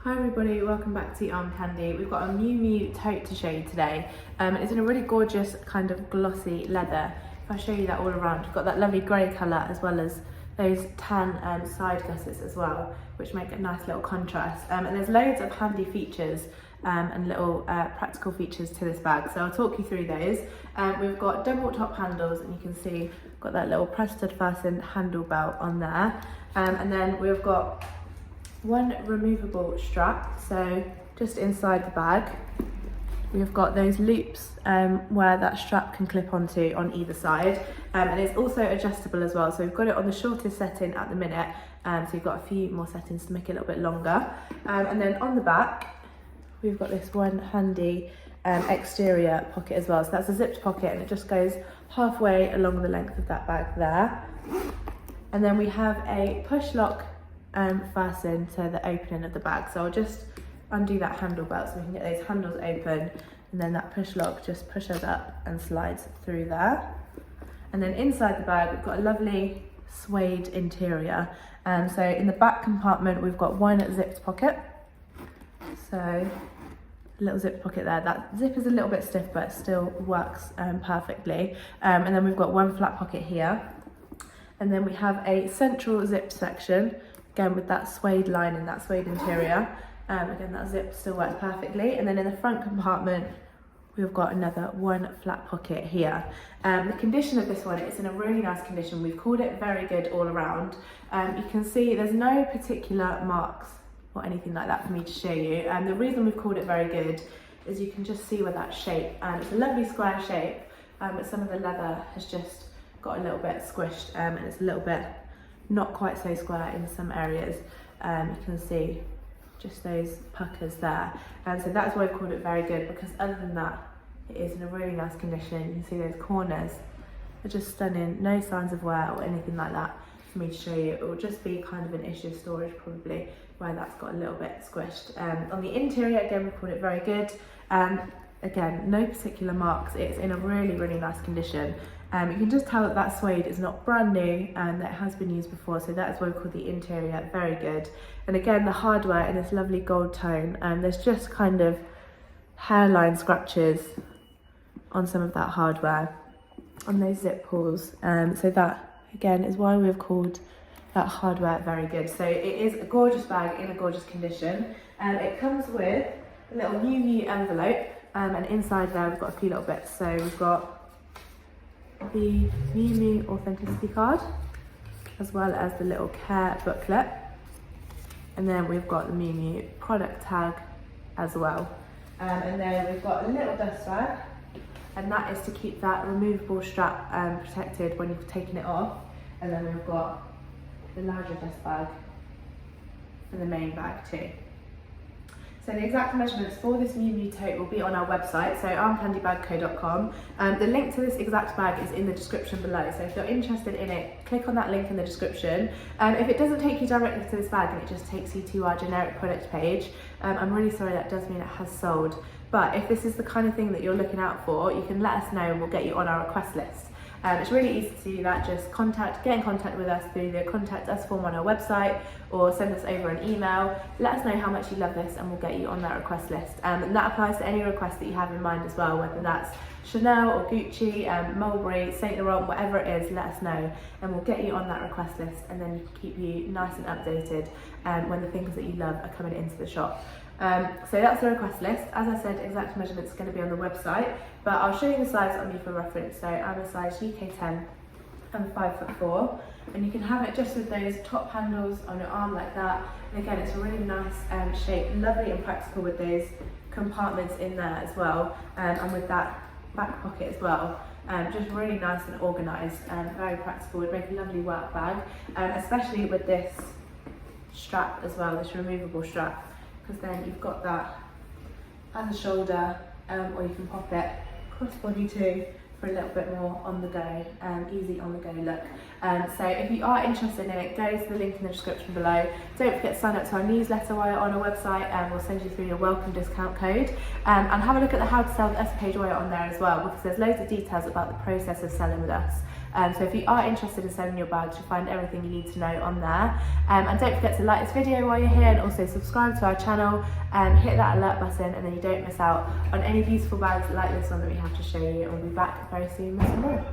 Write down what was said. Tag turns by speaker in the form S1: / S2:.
S1: Hi everybody, welcome back to Armcandy. We've got a Miu Miu Tote to show you today. It's in a really gorgeous kind of glossy leather. If I show you that all around, we've got that lovely grey colour as well as those tan side gussets as well, which make a nice little contrast. And there's loads of handy features and little practical features to this bag, so I'll talk you through those. We've got double top handles, and you can see we've got that little press stud fastened handle belt on there. And then we've got one removable strap, so just inside the bag we've got those loops where that strap can clip onto on either side, and it's also adjustable as well, so we've got it on the shortest setting at the minute, so you've got a few more settings to make it a little bit longer. And then on the back we've got this one handy exterior pocket as well, so that's a zipped pocket and it just goes halfway along the length of that bag there. And then we have a push lock fasten to the opening of the bag, so I'll just undo that handle belt so we can get those handles open, and then that push lock just pushes up and slides through there. And then inside the bag we've got a lovely suede interior, so in the back compartment we've got one zipped pocket, so a little zip pocket there. That zip is a little bit stiff but still works perfectly, and then we've got one flat pocket here, and then we have a central zip section, again with that suede lining, that suede interior. Again, that zip still works perfectly. And then in the front compartment we've got another one flat pocket here. The condition of this one, it's in a really nice condition. We've called it very good all around. You can see there's no particular marks or anything like that for me to show you, and the reason we've called it very good is you can just see where that shape, and it's a lovely square shape, but some of the leather has just got a little bit squished, and it's a little bit not quite so square in some areas. You can see just those puckers there, and so that's why I've called it very good, because other than that it is in a really nice condition. You can see those corners are just stunning, no signs of wear or anything like that for me to show you. It will just be kind of an issue of storage probably where that's got a little bit squished. On the interior, again, we've called it very good. Again, no particular marks. It's in a really nice condition. You can just tell that that suede is not brand new and that it has been used before, so that is why we call the interior very good. And again, the hardware in this lovely gold tone, there's just kind of hairline scratches on some of that hardware on those zip pulls, so that again is why we've called that hardware very good. So it is a gorgeous bag in a gorgeous condition, and it comes with a little Miu Miu envelope, and inside there we've got a few little bits. So we've got the Miu Miu authenticity card, as well as the little care booklet, and then we've got the Miu Miu product tag as well, and then we've got a little dust bag, and that is to keep that removable strap protected when you've taken it off. And then we've got the larger dust bag for the main bag too. So the exact measurements for this Miu Miu Tote will be on our website, so armcandybagco.com. The link to this exact bag is in the description below, so if you're interested in it, click on that link in the description. If it doesn't take you directly to this bag and it just takes you to our generic product page, I'm really sorry, that does mean it has sold. But if this is the kind of thing that you're looking out for, you can let us know and we'll get you on our request list. It's really easy to do that. Just get in contact with us through the contact us form on our website, or send us over an email. Let us know how much you love this and we'll get you on that request list. And that applies to any request that you have in mind as well, whether that's Chanel or Gucci, Mulberry, Saint Laurent, whatever it is, let us know and we'll get you on that request list, and then keep you nice and updated when the things that you love are coming into the shop. So that's the request list. As I said, exact measurements are going to be on the website, but I'll show you the size on me for reference. So I'm a size UK 10, I'm 5'4", and you can have it just with those top handles on your arm like that. And again, it's a really nice shape, lovely and practical with those compartments in there as well, and with that back pocket as well. Just really nice and organised, and very practical. Would make a lovely work bag, especially with this strap as well, this removable strap, because then you've got that as a shoulder, or you can pop it crossbody too for a little bit more on the go, easy on the go look. So if you are interested in it, go to the link in the description below. Don't forget to sign up to our newsletter while you're on our website, and we'll send you through your welcome discount code. And have a look at the How to Sell with Us page while you're on there as well, because there's loads of details about the process of selling with us. So if you are interested in selling your bags, you'll find everything you need to know on there. And don't forget to like this video while you're here, and also subscribe to our channel and hit that alert button, and then you don't miss out on any beautiful bags like this one that we have to show you. And we'll be back very soon with some more.